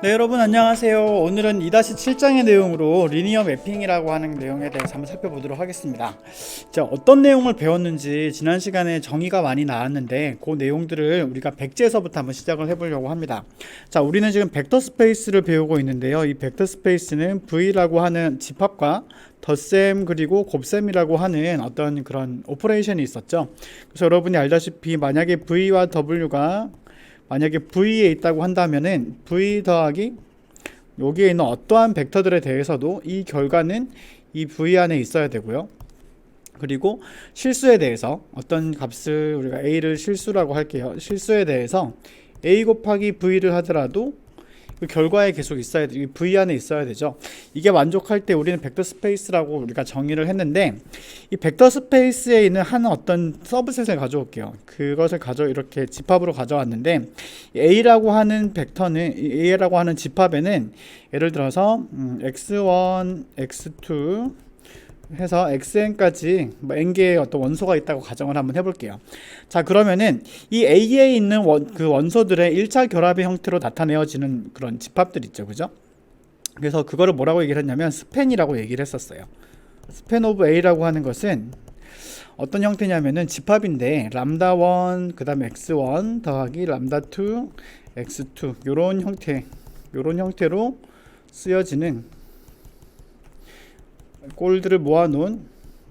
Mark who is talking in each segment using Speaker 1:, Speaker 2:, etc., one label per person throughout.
Speaker 1: 네, 여러분 안녕하세요. 오늘은 2-7장의 내용으로 리니어 매핑이라고 하는 내용에 대해서 한번 살펴보도록 하겠습니다. 자, 어떤 내용을 배웠는지 지난 시간에 정의가 많이 나왔는데 그 내용들을 우리가 백지에서부터 한번 시작을 해보려고 합니다. 자, 우리는 지금 벡터 스페이스를 배우고 있는데요. 이 벡터 스페이스는 V라고 하는 집합과 덧셈 그리고 곱셈이라고 하는 어떤 그런 오퍼레이션이 있었죠. 그래서 여러분이 알다시피 만약에 V와 W가 만약에 V에 있다고 한다면은 V 더하기 여기에 있는 어떠한 벡터들에 대해서도 이 결과는 이 V 안에 있어야 되고요. 그리고 실수에 대해서 어떤 값을 우리가 A를 실수라고 할게요. 실수에 대해서 A 곱하기 V를 하더라도 그 결과에 계속 있어야 돼. V 안에 있어야 되죠. 이게 만족할 때 우리는 벡터 스페이스라고 우리가 정의를 했는데 이 벡터 스페이스에 있는 한 어떤 서브셋을 가져올게요. 그것을 이렇게 집합으로 가져왔는데 A라고 하는 벡터는 A라고 하는 집합에는 예를 들어서 x1, x2 해서 xn까지 n개의 어떤 원소가 있다고 가정을 한번 해볼게요. 자, 그러면은 이 A에 있는 그 원소들의 1차 결합의 형태로 나타내어지는 그런 집합들 있죠, 그죠? 그래서 그거를 뭐라고 얘기를 했냐면 스팬이라고 얘기를 했었어요. 스팬 오브 A라고 하는 것은 어떤 형태냐면은 집합인데 람다1 그 다음에 x1 더하기 람다2 x2 요런 형태로 쓰여지는 꼴들을 모아놓은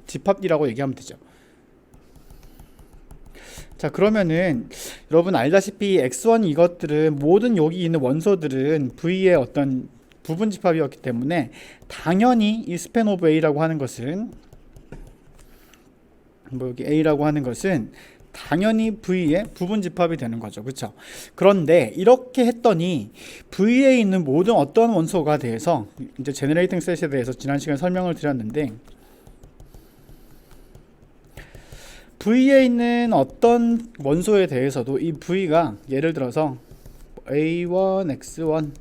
Speaker 1: 집합이라고 얘기하면 되죠. 자, 그러면은 여러분 알다시피 x1 이것들은 모든 여기 있는 원소들은 V의 어떤 부분 집합이었기 때문에 당연히 이 스팬 오브 A라고 하는 것은 여기 A라고 하는 것은 당연히 V의 부분 집합이 되는 거죠. 그렇죠? 그런데 이렇게 했더니 V에 있는 모든 어떤 원소가 대해서 이제 제너레이팅 셋에 대해서 지난 시간에 설명을 드렸는데 V에 있는 어떤 원소에 대해서도 이 V가 예를 들어서 A1, X1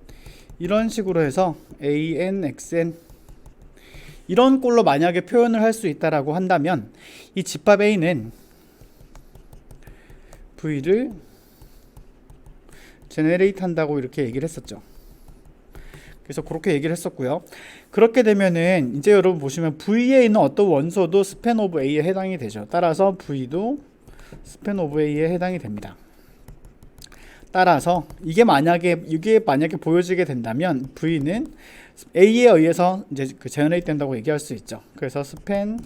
Speaker 1: 이런 식으로 해서 AN, XN 이런 꼴로 만약에 표현을 할 수 있다라고 한다면 이 집합 A는 V를 제네레이트 한다고 이렇게 얘기를 했었죠. 그래서 그렇게 얘기를 했었고요. 그렇게 되면은 이제 여러분 보시면 V에 있는 어떤 원소도 스팬 오브 A에 해당이 되죠. 따라서 V도 스팬 오브 A에 해당이 됩니다. 따라서 이게 만약에 보여지게 된다면 V는 A에 의해서 이제 그 제너레이트 된다고 얘기할 수 있죠. 그래서 스팬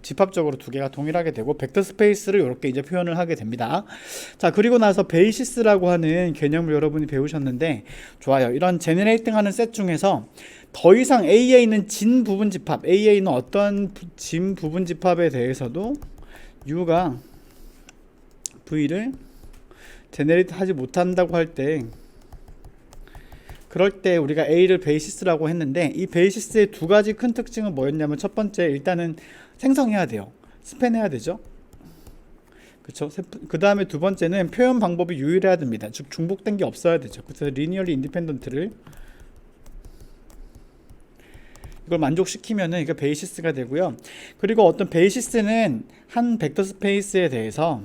Speaker 1: 집합적으로 두 개가 동일하게 되고 벡터 스페이스를 이렇게 이제 표현을 하게 됩니다. 자, 그리고 나서 베이시스라고 하는 개념을 여러분이 배우셨는데 좋아요. 이런 제너레이팅 하는 셋 중에서 더 이상 A에 있는 진 부분 집합, A에 있는 어떤 진 부분 집합에 대해서도 U가 V를 제너레이트 하지 못한다고 할 때 그럴 때 우리가 A를 베이시스라고 했는데 이 베이시스의 두 가지 큰 특징은 뭐였냐면 첫 번째 일단은 생성해야 돼요. 스팬해야 되죠. 그렇죠? 그 다음에 두 번째는 표현 방법이 유일해야 됩니다. 즉 중복된 게 없어야 되죠. 그래서 리니얼리 인디펜던트를 이걸 만족시키면은 이게 베이시스가 되고요. 그리고 어떤 베이시스는 한 벡터 스페이스에 대해서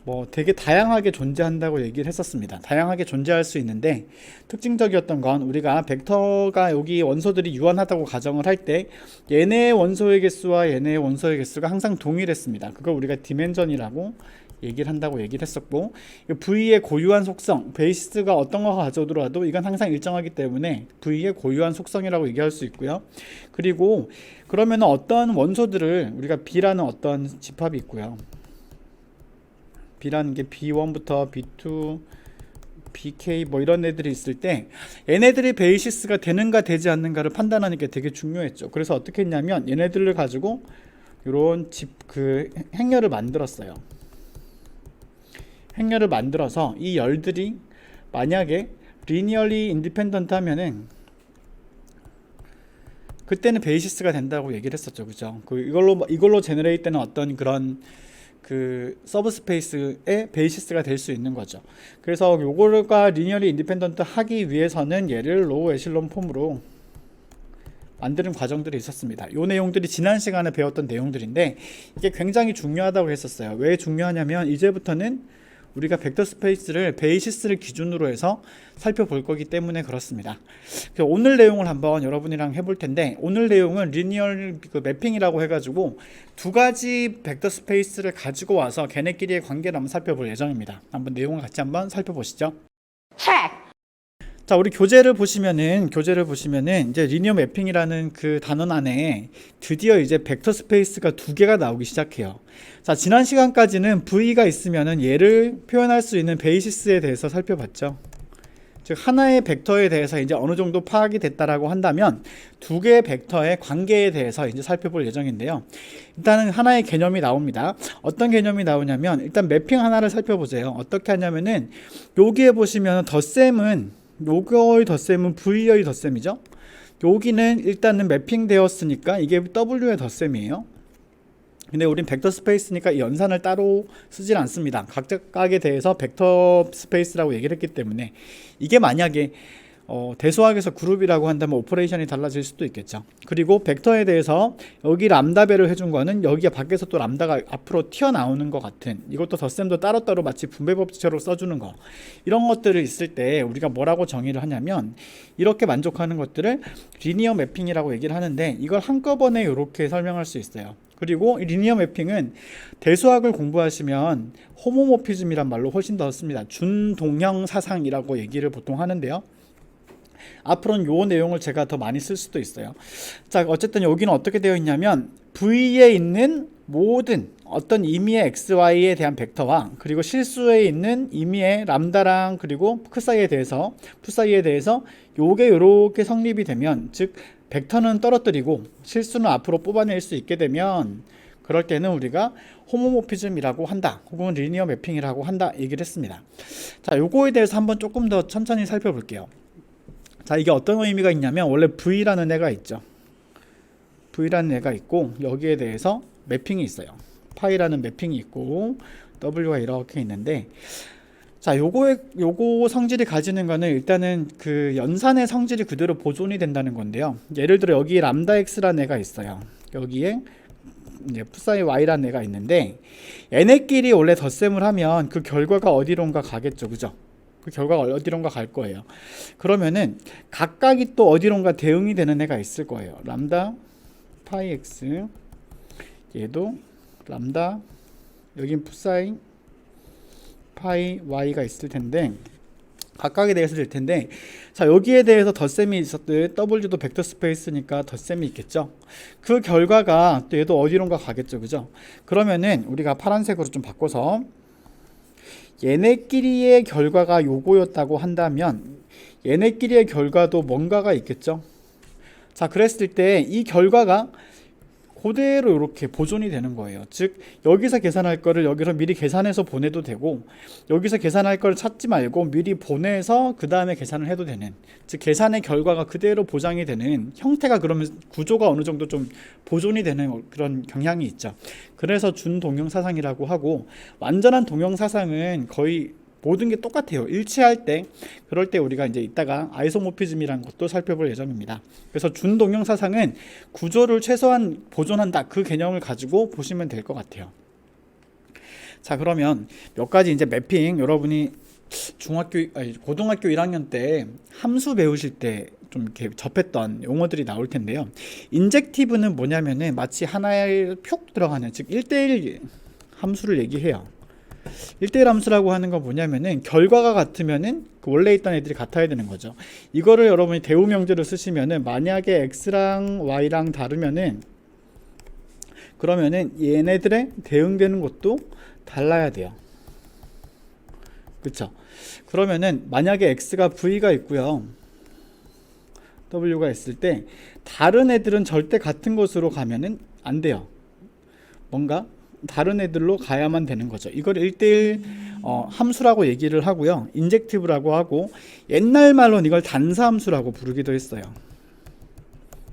Speaker 1: 뭐 되게 다양하게 존재한다고 얘기를 했었습니다. 다양하게 존재할 수 있는데 특징적이었던 건 우리가 벡터가 여기 원소들이 유한하다고 가정을 할 때 얘네의 원소의 개수와 얘네의 원소의 개수가 항상 동일했습니다. 그걸 우리가 디멘전이라고 얘기를 한다고 얘기를 했었고 V의 고유한 속성, 베이시스가 어떤 거 가져오더라도 이건 항상 일정하기 때문에 V의 고유한 속성이라고 얘기할 수 있고요. 그리고 그러면 어떤 원소들을 우리가 B라는 어떤 집합이 있고요. B라는 게 B1부터 B2, BK 뭐 이런 애들이 있을 때 얘네들이 베이시스가 되는가 되지 않는가를 판단하는 게 되게 중요했죠. 그래서 어떻게 했냐면 얘네들을 가지고 이런 그 행렬을 만들었어요. 행렬을 만들어서 이 열들이 만약에 리니얼리 인디펜던트 하면은 그때는 베이시스가 된다고 얘기를 했었죠. 그죠? 이걸로 제너레이트 되는 어떤 그런 그 서브스페이스의 베이시스가 될 수 있는 거죠. 그래서 요거가 리니얼리 인디펜던트 하기 위해서는 얘를 로우 에실론 폼으로 만드는 과정들이 있었습니다. 요 내용들이 지난 시간에 배웠던 내용들인데 이게 굉장히 중요하다고 했었어요. 왜 중요하냐면 이제부터는 우리가 벡터 스페이스를 베이시스를 기준으로 해서 살펴볼 거기 때문에 그렇습니다. 오늘 내용을 한번 여러분이랑 해볼 텐데, 오늘 내용은 리니얼 매핑이라고 해가지고 두 가지 벡터 스페이스를 가지고 와서 걔네끼리의 관계를 한번 살펴볼 예정입니다. 한번 내용을 같이 한번 살펴보시죠. 자, 우리 교재를 보시면은 이제 리니어 매핑이라는 그 단원 안에 드디어 이제 벡터 스페이스가 두 개가 나오기 시작해요. 자, 지난 시간까지는 V가 있으면은 얘를 표현할 수 있는 베이시스에 대해서 살펴봤죠. 즉 하나의 벡터에 대해서 이제 어느 정도 파악이 됐다라고 한다면 두 개의 벡터의 관계에 대해서 이제 살펴볼 예정인데요. 일단은 하나의 개념이 나옵니다. 어떤 개념이 나오냐면, 일단 매핑 하나를 살펴보세요. 어떻게 하냐면은 여기에 보시면 덧셈은, 요거의 덧셈은 V의 덧셈이죠. 여기는 일단은 매핑 되었으니까 이게 W의 덧셈이에요. 근데 우린 벡터 스페이스니까 이 연산을 따로 쓰질 않습니다. 각각에 대해서 벡터 스페이스라고 얘기를 했기 때문에, 이게 만약에 대소학에서 그룹이라고 한다면 오퍼레이션이 달라질 수도 있겠죠. 그리고 벡터에 대해서 여기 람다배를 해준 거는 여기가 밖에서 또 람다가 앞으로 튀어나오는 것 같은, 이것도 덧셈도 따로따로 마치 분배법칙처럼 써주는 거, 이런 것들을 있을 때 우리가 뭐라고 정의를 하냐면, 이렇게 만족하는 것들을 리니어 매핑이라고 얘기를 하는데, 이걸 한꺼번에 이렇게 설명할 수 있어요. 그리고 이 리니어 매핑은 대수학을 공부하시면 호모모피즘이란 말로 훨씬 더 씁니다. 준동형 사상이라고 얘기를 보통 하는데요. 앞으로는 요 내용을 제가 더 많이 쓸 수도 있어요. 자, 어쨌든 여기는 어떻게 되어 있냐면 V에 있는 모든 어떤 임의의 XY에 대한 벡터와, 그리고 실수에 있는 임의의 람다랑 그리고 푸 사이에 대해서 요게 요렇게 성립이 되면, 즉 벡터는 떨어뜨리고 실수는 앞으로 뽑아낼 수 있게 되면, 그럴 때는 우리가 호모모피즘이라고 한다, 혹은 리니어 매핑이라고 한다 얘기를 했습니다. 자, 요거에 대해서 한번 조금 더 천천히 살펴볼게요. 자, 이게 어떤 의미가 있냐면, 원래 V라는 애가 있죠. V라는 애가 있고, 여기에 대해서 매핑이 있어요. 파이라는 매핑이 있고, W가 이렇게 있는데, 자, 요거 성질이 가지는 거는 일단은 그 연산의 성질이 그대로 보존이 된다는 건데요. 예를 들어 여기 람다 X라는 애가 있어요. 여기에 이제 푸사이 Y라는 애가 있는데, 얘네끼리 원래 덧셈을 하면 그 결과가 어디론가 가겠죠. 그죠? 그 결과가 어디론가 갈 거예요. 그러면은 각각이 또 어디론가 대응이 되는 애가 있을 거예요. 람다 파이 X, 얘도 람다, 여긴 푸사이 파이 Y가 있을 텐데, 각각에 대해서 될 텐데, 자, 여기에 대해서 덧셈이 있었듯 W도 벡터 스페이스니까 덧셈이 있겠죠. 그 결과가 또 얘도 어디론가 가겠죠. 그죠? 그러면은 우리가 파란색으로 좀 바꿔서 얘네끼리의 결과가 요거였다고 한다면 얘네끼리의 결과도 뭔가가 있겠죠. 자, 그랬을 때 이 결과가 그대로 이렇게 보존이 되는 거예요. 즉 여기서 계산할 거를 여기서 미리 계산해서 보내도 되고, 여기서 계산할 걸 찾지 말고 미리 보내서 그 다음에 계산을 해도 되는, 즉 계산의 결과가 그대로 보장이 되는 형태가, 그러면 구조가 어느 정도 좀 보존이 되는 그런 경향이 있죠. 그래서 준동형 사상이라고 하고, 완전한 동형 사상은 거의 모든 게 똑같아요. 일치할 때, 그럴 때 우리가 이제 이따가 아이소모피즘이라는 것도 살펴볼 예정입니다. 그래서 준동형 사상은 구조를 최소한 보존한다, 그 개념을 가지고 보시면 될 것 같아요. 자, 그러면 몇 가지 이제 매핑, 여러분이 고등학교 1학년 때 함수 배우실 때 좀 이렇게 접했던 용어들이 나올 텐데요. 인젝티브는 뭐냐면은 마치 하나에 표 들어가는, 즉 1대1 함수를 얘기해요. 1대1 함수라고 하는 건 뭐냐면은 결과가 같으면은 그 원래 있던 애들이 같아야 되는 거죠. 이거를 여러분이 대우 명제로 쓰시면은, 만약에 x랑 y랑 다르면은, 그러면은 얘네들의 대응되는 것도 달라야 돼요. 그쵸? 그러면은 만약에 x가 v가 있고요, w가 있을 때 다른 애들은 절대 같은 곳으로 가면은 안 돼요. 뭔가 다른 애들로 가야만 되는 거죠. 이걸 1대1 함수라고 얘기를 하고요, 인젝티브라고 하고, 옛날 말로는 이걸 단사함수라고 부르기도 했어요.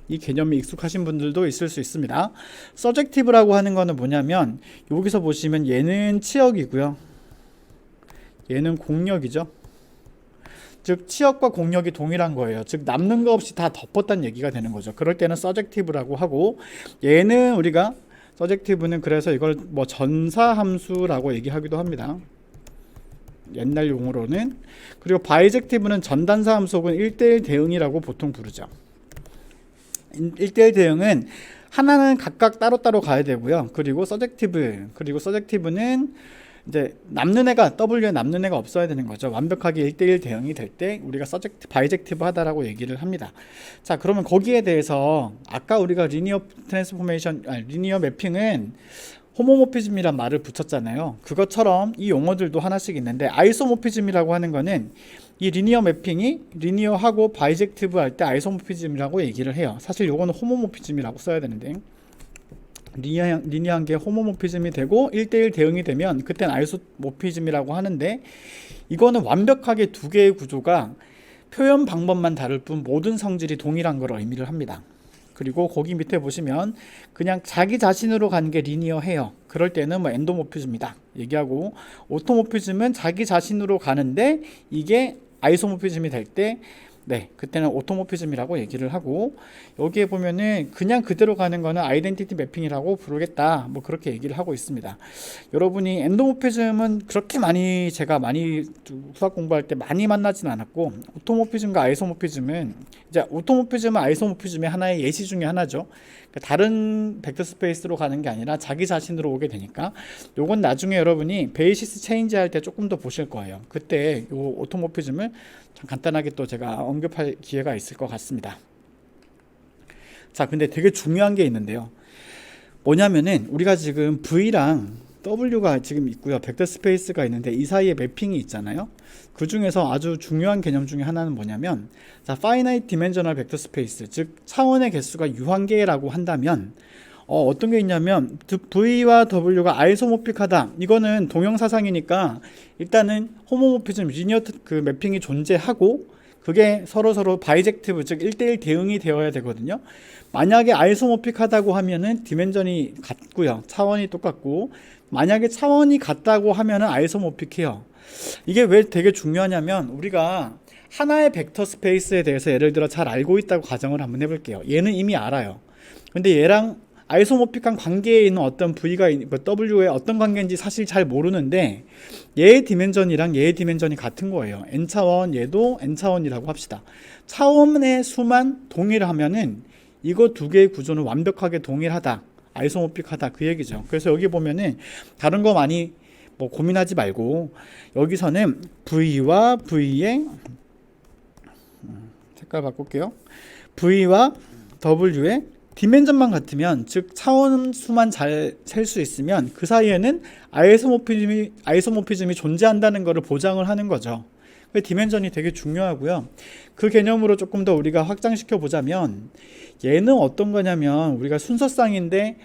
Speaker 1: 이 개념이 익숙하신 분들도 있을 수 있습니다. 서젝티브라고 하는 거는 뭐냐면, 여기서 보시면 얘는 치역이고요, 얘는 공역이죠. 즉 치역과 공역이 동일한 거예요. 즉 남는 거 없이 다 덮었다는 얘기가 되는 거죠. 그럴 때는 서젝티브라고 하고, 얘는 우리가 서젝티브는 그래서 이걸 뭐 전사함수라고 얘기하기도 합니다. 옛날 용어로는. 그리고 바이젝티브는 전단사 함수는 1대1 대응이라고 보통 부르죠. 1대1 대응은 하나는 각각 따로따로 가야 되고요. 그리고 서젝티브는 이제 남는 애가 W에 남는 애가 없어야 되는 거죠. 완벽하게 1대1 대응이 될 때 우리가 바이젝티브 하다라고 얘기를 합니다. 자, 그러면 거기에 대해서 아까 우리가 리니어 매핑은 호모모피즘이란 말을 붙였잖아요. 그것처럼 이 용어들도 하나씩 있는데, 아이소모피즘이라고 하는 거는 이 리니어 매핑이 리니어하고 바이젝티브 할 때 아이소모피즘이라고 얘기를 해요. 사실 요거는 호모모피즘이라고 써야 되는데, 리니어한 게 호모모피즘이 되고 1대1 대응이 되면 그땐 아이소모피즘이라고 하는데, 이거는 완벽하게 두 개의 구조가 표현 방법만 다를 뿐 모든 성질이 동일한 걸 의미를 합니다. 그리고 거기 밑에 보시면 그냥 자기 자신으로 가는 게 리니어해요. 그럴 때는 뭐 엔도모피즘이다 얘기하고, 오토모피즘은 자기 자신으로 가는데 이게 아이소모피즘이 될 때 그때는 오토모피즘이라고 얘기를 하고, 여기에 보면은 그냥 그대로 가는 거는 아이덴티티 매핑이라고 부르겠다, 뭐 그렇게 얘기를 하고 있습니다. 여러분이 엔도모피즘은 그렇게 제가 많이 수학 공부할 때 많이 만나진 않았고, 오토모피즘과 아이소모피즘은 이제 오토모피즘은 아이소모피즘의 하나의 예시 중에 하나죠. 그러니까 다른 벡터 스페이스로 가는 게 아니라 자기 자신으로 오게 되니까, 요건 나중에 여러분이 베이시스 체인지 할 때 조금 더 보실 거예요. 그때 요 오토모피즘을 좀 간단하게 또 제가 언급할 기회가 있을 것 같습니다. 자, 근데 되게 중요한 게 있는데요. 뭐냐면은 우리가 지금 V랑 W가 지금 있고요. 벡터 스페이스가 있는데 이 사이에 매핑이 있잖아요. 그 중에서 아주 중요한 개념 중에 하나는 뭐냐면, 자, 파이나이트 디멘셔널 벡터 스페이스, 즉 차원의 개수가 유한계라고 한다면 어떤 게 있냐면 V와 W가 아이소모픽하다. 이거는 동형사상이니까 일단은 호모모피즘, 리니어 그 매핑이 존재하고 그게 서로 바이젝티브, 즉 1대1 대응이 되어야 되거든요. 만약에 아이소모픽하다고 하면은 디멘전이 같고요. 차원이 똑같고, 만약에 차원이 같다고 하면은 아이소모픽해요. 이게 왜 되게 중요하냐면, 우리가 하나의 벡터 스페이스에 대해서 예를 들어 잘 알고 있다고 가정을 한번 해볼게요. 얘는 이미 알아요. 근데 얘랑 아이소모픽한 관계에 있는 어떤 V가 W의 어떤 관계인지 사실 잘 모르는데, 얘의 디멘전이랑 얘의 디멘전이 같은 거예요. n차원, 얘도 n차원이라고 합시다. 차원의 수만 동일하면은 이거 두 개의 구조는 완벽하게 동일하다, 아이소모픽하다, 그 얘기죠. 그래서 여기 보면은 다른 거 많이 뭐 고민하지 말고, 여기서는 V와 V의 색깔 바꿀게요. V와 W의 디멘전만 같으면, 즉 차원 수만 잘 셀 수 있으면 그 사이에는 아이소모피즘이 존재한다는 것을 보장을 하는 거죠. 디멘전이 되게 중요하고요. 그 개념으로 조금 더 우리가 확장시켜 보자면, 얘는 어떤 거냐면, 우리가 순서쌍인데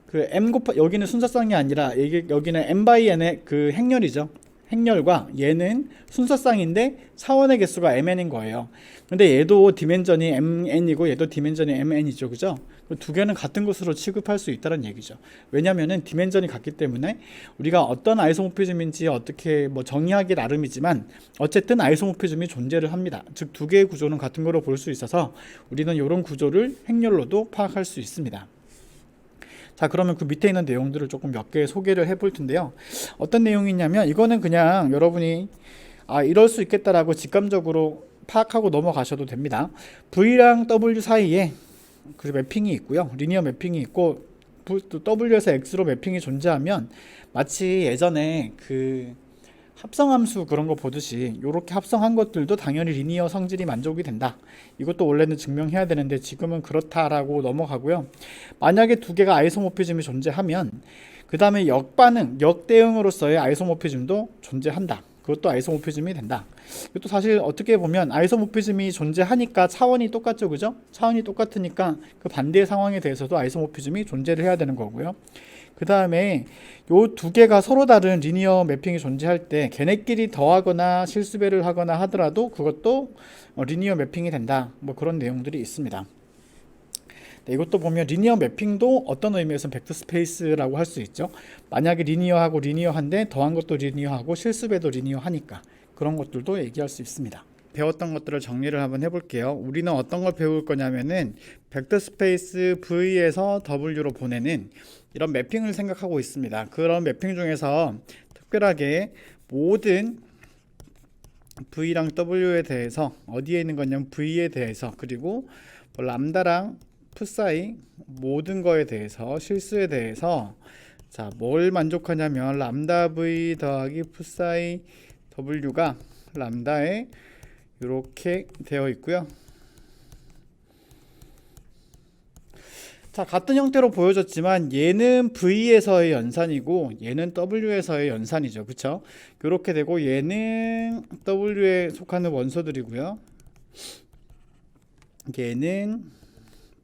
Speaker 1: 그 여기는 순서쌍이 아니라 여기는 m by n의 그 행렬이죠. 행렬과 얘는 순서쌍인데 차원의 개수가 mn인 거예요. 근데 얘도 디멘전이 mn이고 얘도 디멘전이 mn이죠. 그죠? 두 개는 같은 것으로 취급할 수 있다는 얘기죠. 왜냐면은 디멘전이 같기 때문에 우리가 어떤 아이소모피즘인지 어떻게 뭐 정의하기 나름이지만 어쨌든 아이소모피즘이 존재를 합니다. 즉 두 개의 구조는 같은 거로 볼 수 있어서 우리는 이런 구조를 행렬로도 파악할 수 있습니다. 자, 그러면 그 밑에 있는 내용들을 조금 몇 개 소개를 해볼 텐데요. 어떤 내용이 있냐면, 이거는 그냥 여러분이 이럴 수 있겠다라고 직감적으로 파악하고 넘어가셔도 됩니다. V랑 W 사이에 그 매핑이 있고요. 리니어 매핑이 있고, W에서 X로 매핑이 존재하면 마치 예전에 그 합성함수 그런 거 보듯이 이렇게 합성한 것들도 당연히 리니어 성질이 만족이 된다. 이것도 원래는 증명해야 되는데 지금은 그렇다라고 넘어가고요. 만약에 두 개가 아이소모피즘이 존재하면 그 다음에 역대응으로서의 아이소모피즘도 존재한다. 그것도 아이소모피즘이 된다. 이것도 사실 어떻게 보면 아이소모피즘이 존재하니까 차원이 똑같죠, 그죠? 차원이 똑같으니까 그 반대의 상황에 대해서도 아이소모피즘이 존재를 해야 되는 거고요. 그 다음에 요 두 개가 서로 다른 리니어 매핑이 존재할 때 걔네끼리 더하거나 실수배를 하거나 하더라도 그것도 리니어 매핑이 된다. 뭐 그런 내용들이 있습니다. 이것도 보면 리니어 매핑도 어떤 의미에서는 벡터 스페이스라고 할 수 있죠. 만약에 리니어하고 리니어한데 더한 것도 리니어하고 실수배도 리니어하니까 그런 것들도 얘기할 수 있습니다. 배웠던 것들을 정리를 한번 해볼게요. 우리는 어떤 걸 배울 거냐면은 벡터 스페이스 V에서 W로 보내는 이런 매핑을 생각하고 있습니다. 그런 매핑 중에서 특별하게 모든 V랑 W에 대해서 어디에 있는 거냐면 V에 대해서, 그리고 뭐 람다랑 푸 사이 모든 거에 대해서, 실수에 대해서 자, 뭘 만족하냐면 람다 V 더하기 푸 사이 W가 람다에 이렇게 되어 있고요. 자, 같은 형태로 보여졌지만 얘는 V에서의 연산이고 얘는 W에서의 연산이죠. 그쵸? 이렇게 되고 얘는 W에 속하는 원소들이고요. 얘는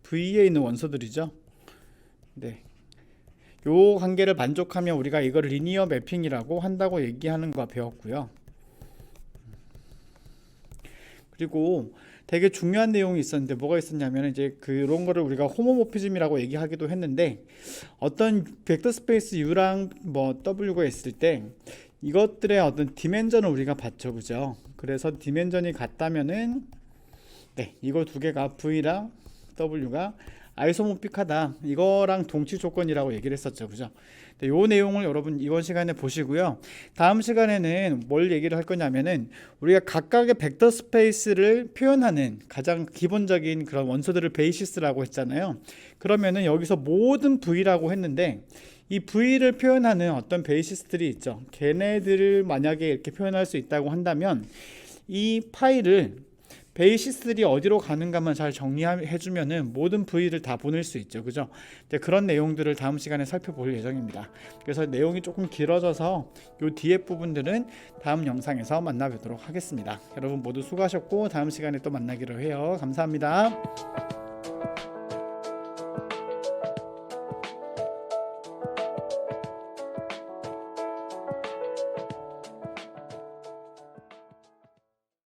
Speaker 1: V에 있는 원소들이죠. 네. 요 관계를 만족하면 우리가 이걸 리니어 매핑이라고 한다고 얘기하는 거 배웠고요. 그리고 되게 중요한 내용이 있었는데 뭐가 있었냐면 이제 그런 거를 우리가 호모모피즘이라고 얘기하기도 했는데, 어떤 벡터 스페이스 U랑 뭐 W가 있을 때 이것들의 어떤 디멘전을 우리가 봤죠. 그죠? 그래서 디멘전이 같다면은 네, 이거 두 개가 V랑 W가 아이소모픽하다, 이거랑 동치 조건이라고 얘기를 했었죠. 그죠? 네, 요 내용을 여러분 이번 시간에 보시고요. 다음 시간에는 뭘 얘기를 할 거냐면은 우리가 각각의 벡터 스페이스를 표현하는 가장 기본적인 그런 원소들을 베이시스라고 했잖아요. 그러면은 여기서 모든 V라고 했는데 이 V를 표현하는 어떤 베이시스들이 있죠. 걔네들을 만약에 이렇게 표현할 수 있다고 한다면 이 파일을 베이시스들이 어디로 가는가만 잘 정리해주면은 모든 V를 다 보낼 수 있죠. 그죠? 이제 그런 내용들을 다음 시간에 살펴볼 예정입니다. 그래서 내용이 조금 길어져서 요 뒤에 부분들은 다음 영상에서 만나보도록 하겠습니다. 여러분 모두 수고하셨고 다음 시간에 또 만나기로 해요. 감사합니다.